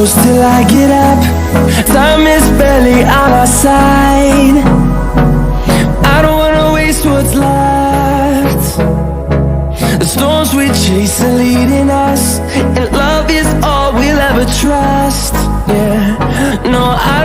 close till I get up. Time is barely on our side. I don't wanna waste what's left. The storms we chase are leading us, and love is all we'll ever trust. Yeah, no, I